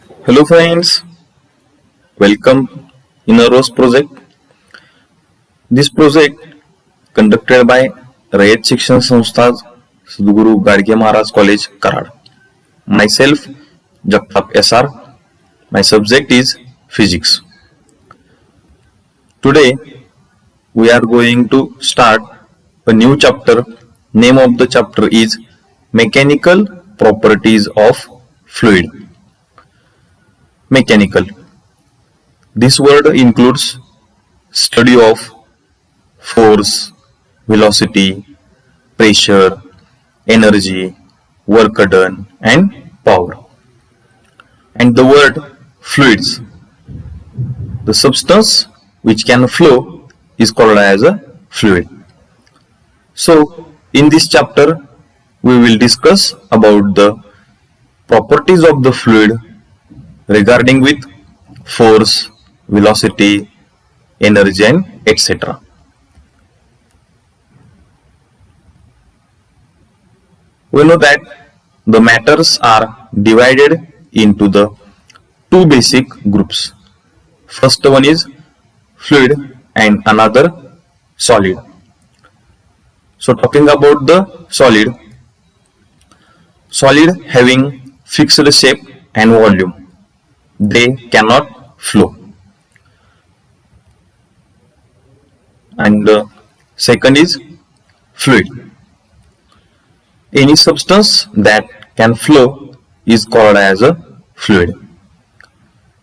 Hello friends, welcome in a ROSE project. This project conducted by Rayat Shikshan Sanstha Sadhguru Gadge Maharaj College, Karad. Myself, Jagtap SR. My subject is physics. Today we are going to start a new chapter. Name of the chapter is Mechanical Properties of Fluid. Mechanical. This word includes study of force, velocity, pressure, energy, work done and power. And the word fluids. The substance which can flow is called as a fluid. So in this chapter we will discuss about the properties of the fluid regarding with force, velocity, energy and etc. We know that the matters are divided into the two basic groups. First one is fluid and another solid. So talking about the solid having fixed shape and volume, they cannot flow. And the second is fluid. Any substance that can flow is called as a fluid.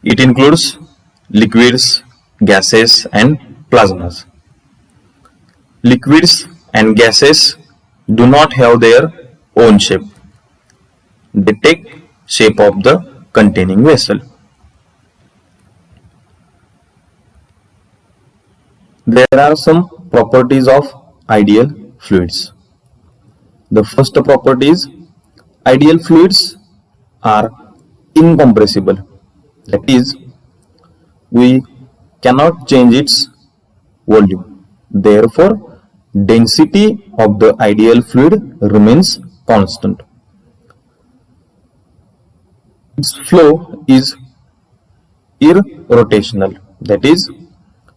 It includes liquids, gases and plasmas. Liquids and gases do not have their own shape. They take shape of the containing vessel. There are some properties of ideal fluids. The first property is ideal fluids are incompressible. That is, we cannot change its volume. Therefore, density of the ideal fluid remains constant. Its flow is irrotational. That is,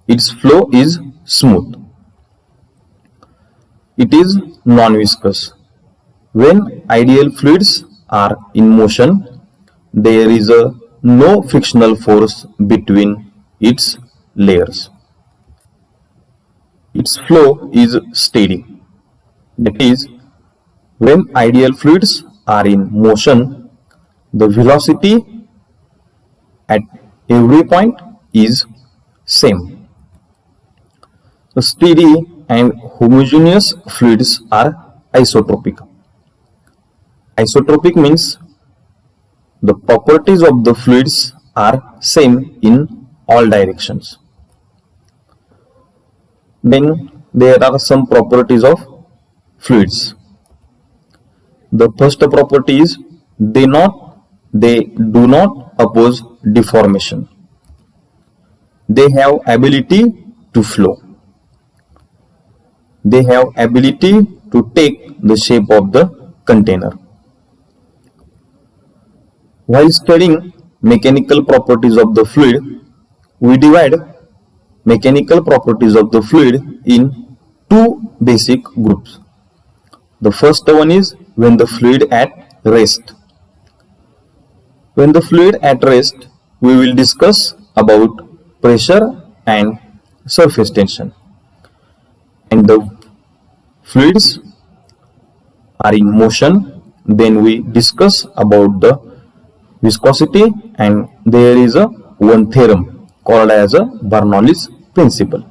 its flow is smooth. It is non-viscous. When ideal fluids are in motion, there is no frictional force between its layers. Its flow is steady. That is, when ideal fluids are in motion, the velocity at every point is same. The steady and homogeneous fluids are isotropic. Isotropic means the properties of the fluids are same in all directions. Then there are some properties of fluids. The first property is they do not oppose deformation. They have ability to flow. They have ability to take the shape of the container. While studying mechanical properties of the fluid, we divide mechanical properties of the fluid in two basic groups. The first one is when the fluid at rest. When the fluid at rest, we will discuss about pressure and surface tension. And the fluids are in motion, then we discuss about the viscosity, and there is one theorem called as a Bernoulli's principle.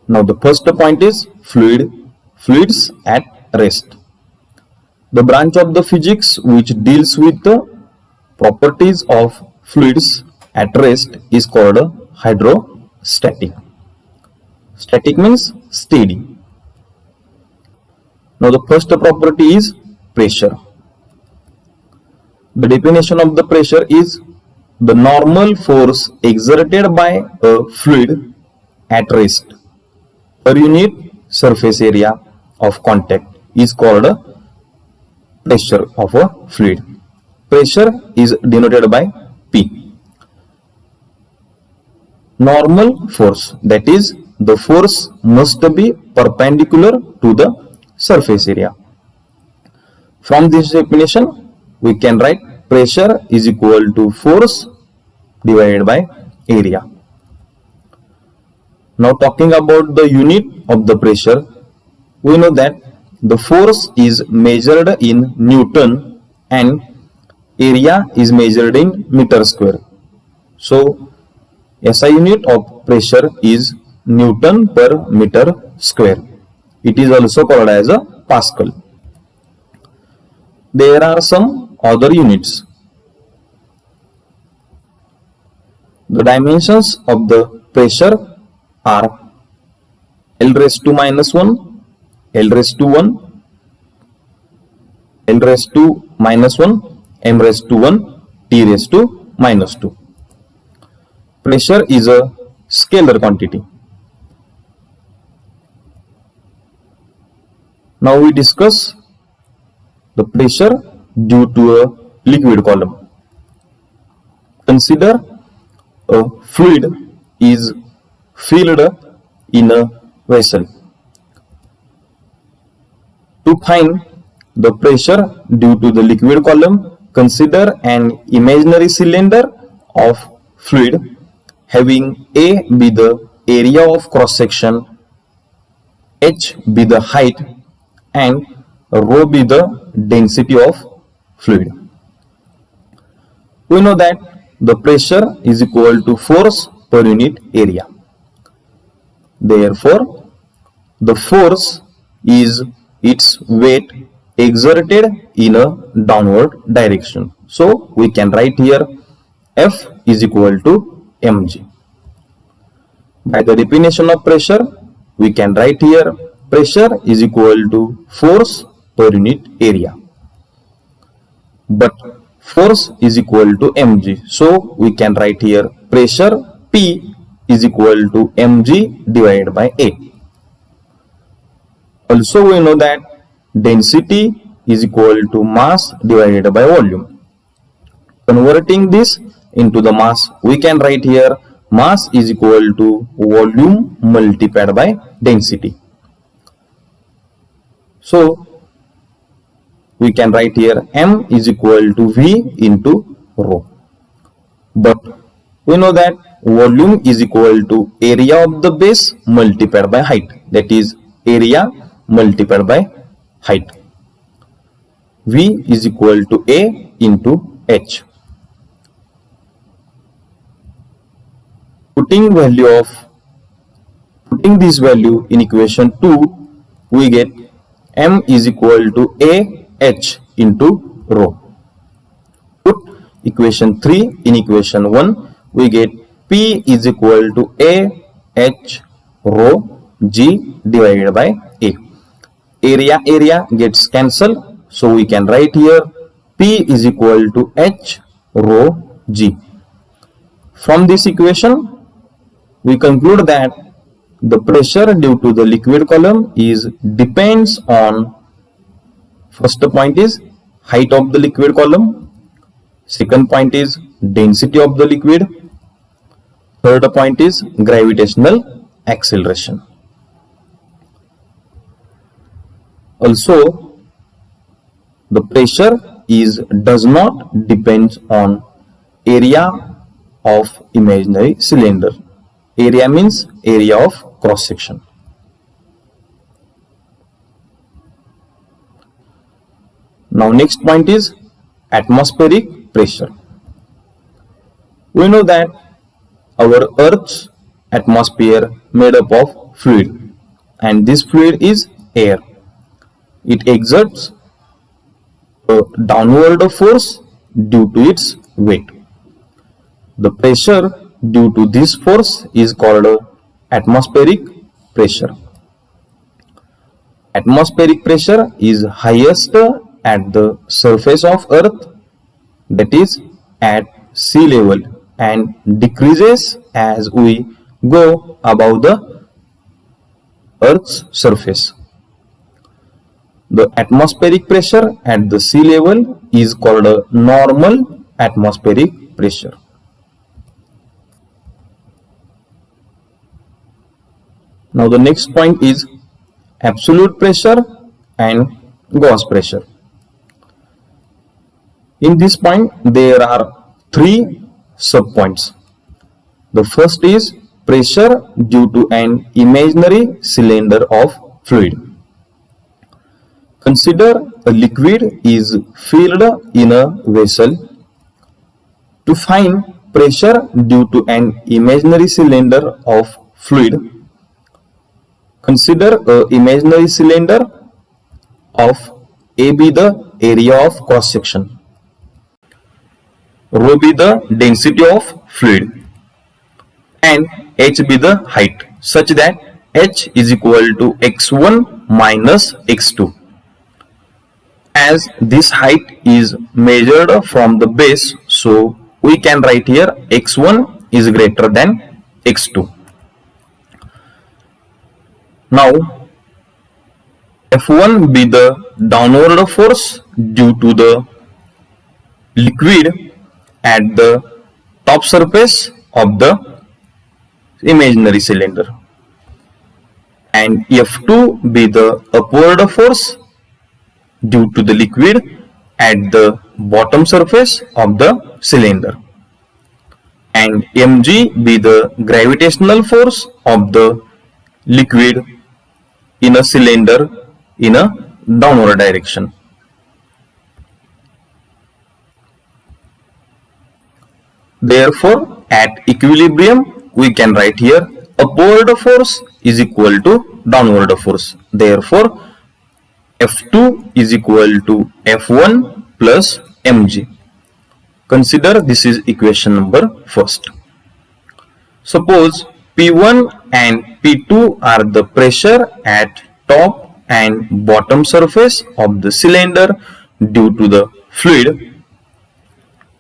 Now the first point is fluids at rest. The branch of the physics which deals with the properties of fluids at rest is called hydrostatic. Static means steady. Now the first property is pressure. The definition of the pressure is the normal force exerted by a fluid at rest per unit surface area of contact is called pressure of a fluid. pressure is denoted by P. Normal force, that is, the force must be perpendicular to the surface area. From this definition, we can write pressure is equal to force divided by area. Now talking about the unit of the pressure, we know that the force is measured in Newton and area is measured in meter square. So SI unit of pressure is Newton per meter square. It is also called as a Pascal. There are some other units. The dimensions of the pressure are L raised to minus 1, L raised to 1, L raised to minus 1, M raised to 1, T raised to minus 2. Pressure is a scalar quantity. Now we discuss the pressure due to a liquid column. Consider a fluid is filled in a vessel. To find the pressure due to the liquid column, consider an imaginary cylinder of fluid having A be the area of cross section, H be the height, and rho be the density of fluid. We know that the pressure is equal to force per unit area. Therefore, the force is its weight exerted in a downward direction. So we can write here F is equal to mg. By the definition of pressure, we can write here pressure is equal to force per unit area. But force is equal to mg. So we can write here pressure P is equal to mg divided by A. Also we know that density is equal to mass divided by volume. Converting this into the mass, we can write here mass is equal to volume multiplied by density. So we can write here M is equal to V into rho. But we know that volume is equal to area of the base multiplied by height, that is area multiplied by height. V is equal to A into H. Putting this value in equation 2, we get M is equal to A H into rho. Put equation 3 in equation 1, we get P is equal to A H rho G divided by A. Area gets cancelled, so we can write here P is equal to H rho G. From this equation, we conclude that the pressure due to the liquid column depends on, first point is height of the liquid column, second point is density of the liquid, third point is gravitational acceleration. Also, the pressure does not depend on area of imaginary cylinder. Area means area of cross section. Now next point is atmospheric pressure. We know that our Earth's atmosphere made up of fluid, and this fluid is air. It exerts a downward force due to its weight. The pressure due to this force is called atmospheric pressure. Atmospheric pressure is highest at the surface of Earth, that is at sea level, and decreases as we go above the Earth's surface. The atmospheric pressure at the sea level is called a normal atmospheric pressure. Now the next point is absolute pressure and gauge pressure. In this point there are three subpoints. The first is pressure due to an imaginary cylinder of fluid. Consider a liquid is filled in a vessel. To find pressure due to an imaginary cylinder of fluid, consider an imaginary cylinder of A be the area of cross section, rho be the density of fluid, and h be the height, such that h is equal to x1 minus x2. As this height is measured from the base, so we can write here x1 is greater than x2. Now F1 be the downward force due to the liquid at the top surface of the imaginary cylinder, and F2 be the upward force due to the liquid at the bottom surface of the cylinder, and mg be the gravitational force of the liquid in a cylinder in a downward direction. Therefore, at equilibrium we can write here upward force is equal to downward force. Therefore, F2 is equal to F1 plus mg. Consider this is equation number first. Suppose P1 and P2 are the pressure at top and bottom surface of the cylinder due to the fluid.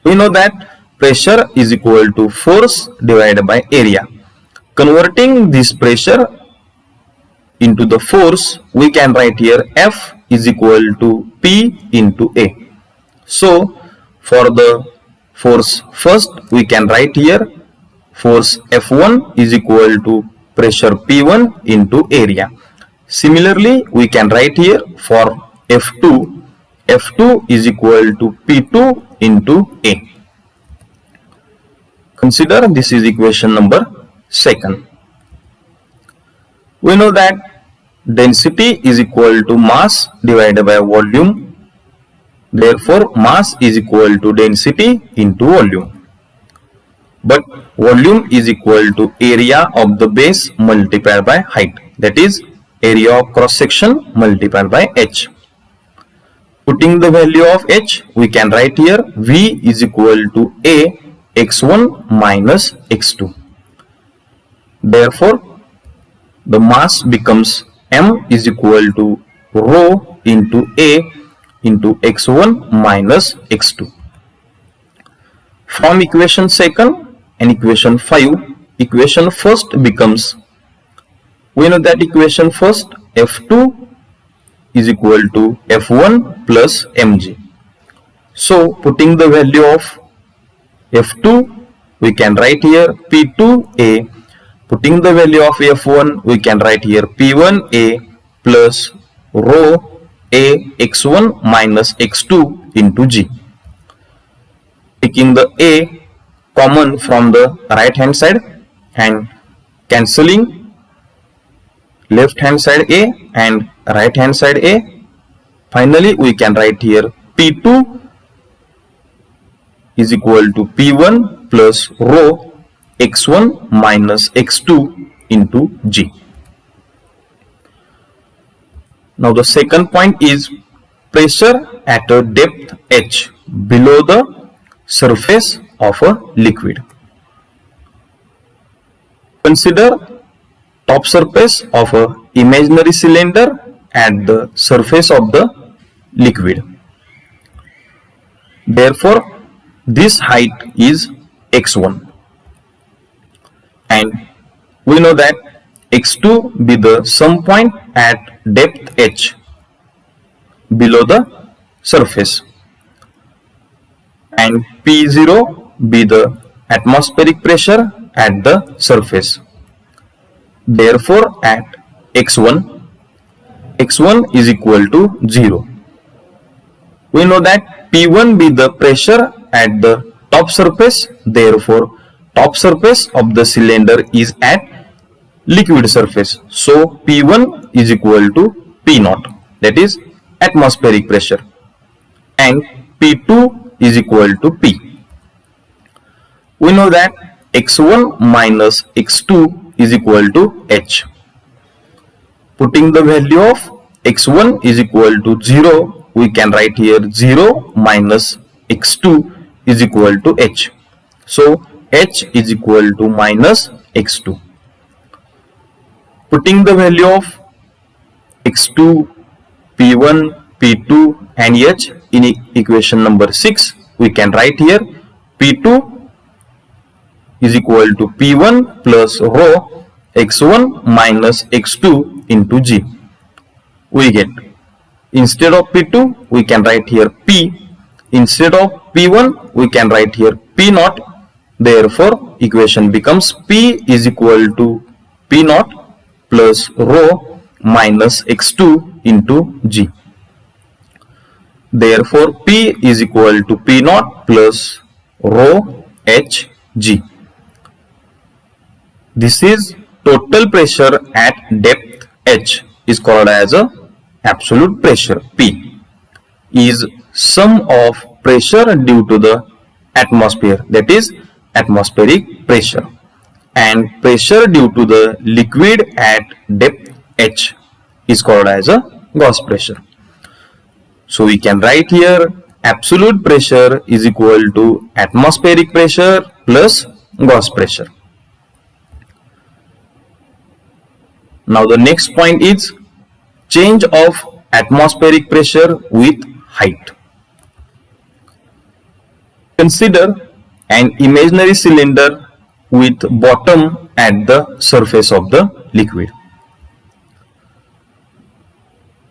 We know that pressure is equal to force divided by area. Converting this pressure into the force, we can write here F is equal to P into A. So for the force first, we can write here force F1 is equal to pressure P1 into area. Similarly, we can write here for F2, F2 is equal to P2 into A. Consider this is equation number second. We know that density is equal to mass divided by volume. Therefore, mass is equal to density into volume. But volume is equal to area of the base multiplied by height. That is area of cross section multiplied by h. Putting the value of h, we can write here V is equal to A x1 minus x2. Therefore, the mass becomes m is equal to rho into A into x1 minus x2. From equation second and equation 5, equation first becomes, we know that equation first F2 is equal to F1 plus mg. So putting the value of F2, we can write here P2A. Putting the value of F1, we can write here P1A plus rho A x1 minus x2 into g. Taking the A common from the right hand side and cancelling left hand side A and right hand side A. Finally, we can write here P2 is equal to P1 plus rho x1 minus x2 into g. Now the second point is pressure at a depth h below the surface of a liquid. Consider top surface of a imaginary cylinder at the surface of the liquid. Therefore, this height is x1, and we know that x2 be the sum point at depth h. below the surface, and P0 be the atmospheric pressure at the surface. Therefore, at x1 is equal to 0. We know that P1 be the pressure at the top surface. Therefore, top surface of the cylinder is at liquid surface. So, P1 is equal to P0, that is atmospheric pressure, and P2 is equal to P. We know that x1 minus x2 is equal to H. Putting the value of x1 is equal to 0, we can write here 0 minus x2 is equal to H. So H is equal to minus x2. Putting the value of x2, P1, P2 and H in equation number 6, we can write here P2 is equal to P1 plus rho x1 minus x2 into G. We get, instead of P2 we can write here P, instead of P1 we can write here P0. Therefore equation becomes P is equal to P0 plus rho minus x2 into G. Therefore P is equal to P0 plus rho H G. This is total pressure at depth H is called as a absolute pressure. P is sum of pressure due to the atmosphere, that is atmospheric pressure, and pressure due to the liquid at depth H is called as a Gauss pressure. So we can write here absolute pressure is equal to atmospheric pressure plus Gauss pressure. Now the next point is change of atmospheric pressure with height. Consider an imaginary cylinder with bottom at the surface of the liquid.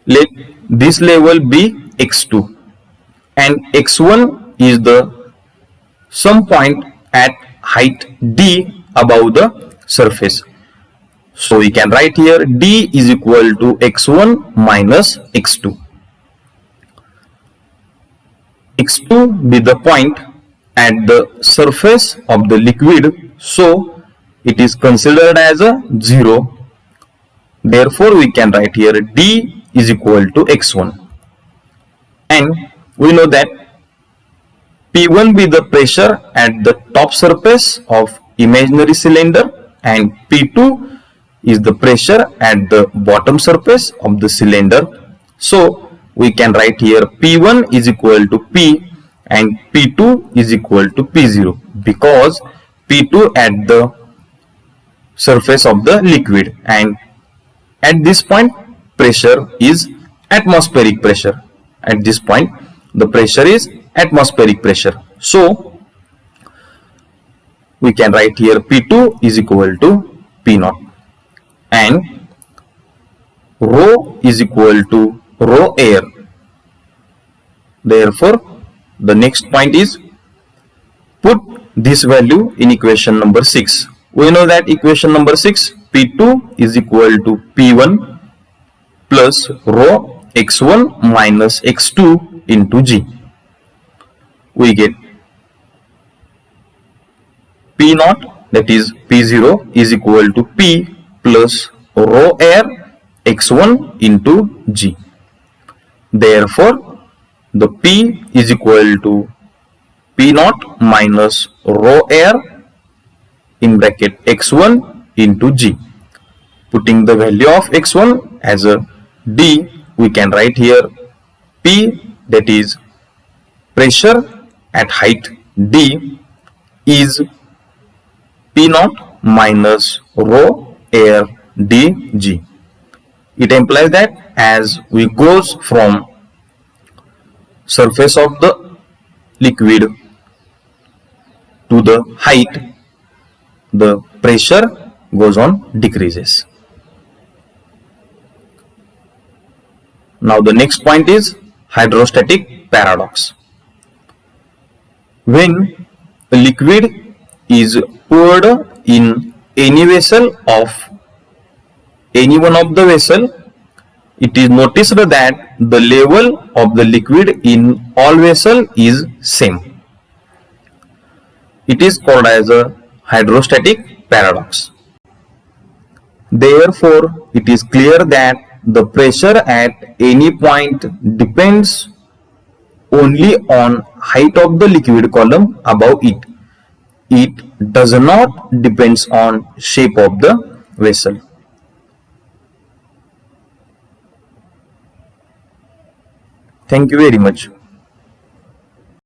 Let this level be x2 and x1 is the some point at height d above the surface. So we can write here d is equal to x1 minus x2. x2 be the point at the surface of the liquid, so it is considered as a 0. Therefore we can write here d is equal to x1, and we know that P1 be the pressure at the top surface of imaginary cylinder and P2 is the pressure at the bottom surface of the cylinder. So we can write here P1 is equal to P and P2 is equal to P0 because P2 at the surface of the liquid, and at this point pressure is atmospheric pressure. At this point the pressure is atmospheric pressure. So we can write here P2 is equal to P0 and rho is equal to rho air. Therefore the next point is put this value in equation number 6. We know that equation number 6, P2 is equal to P1 plus rho x1 minus x2 into G. We get P0, that is P0 is equal to P plus rho air x1 into G. Therefore the P is equal to P0 minus rho air in bracket x1 into G. Putting the value of x1 as a D, we can write here P, that is pressure at height D, is P0 minus rho air dg. It implies that as we goes from surface of the liquid to the height, the pressure goes on decreases. Now the next point is hydrostatic paradox. When a liquid is poured in any vessel of any one of the vessel, it is noticed that the level of the liquid in all vessel is same. It is called as a hydrostatic paradox. Therefore, it is clear that the pressure at any point depends only on height of the liquid column above it. It does not depends on shape of the vessel. Thank you very much.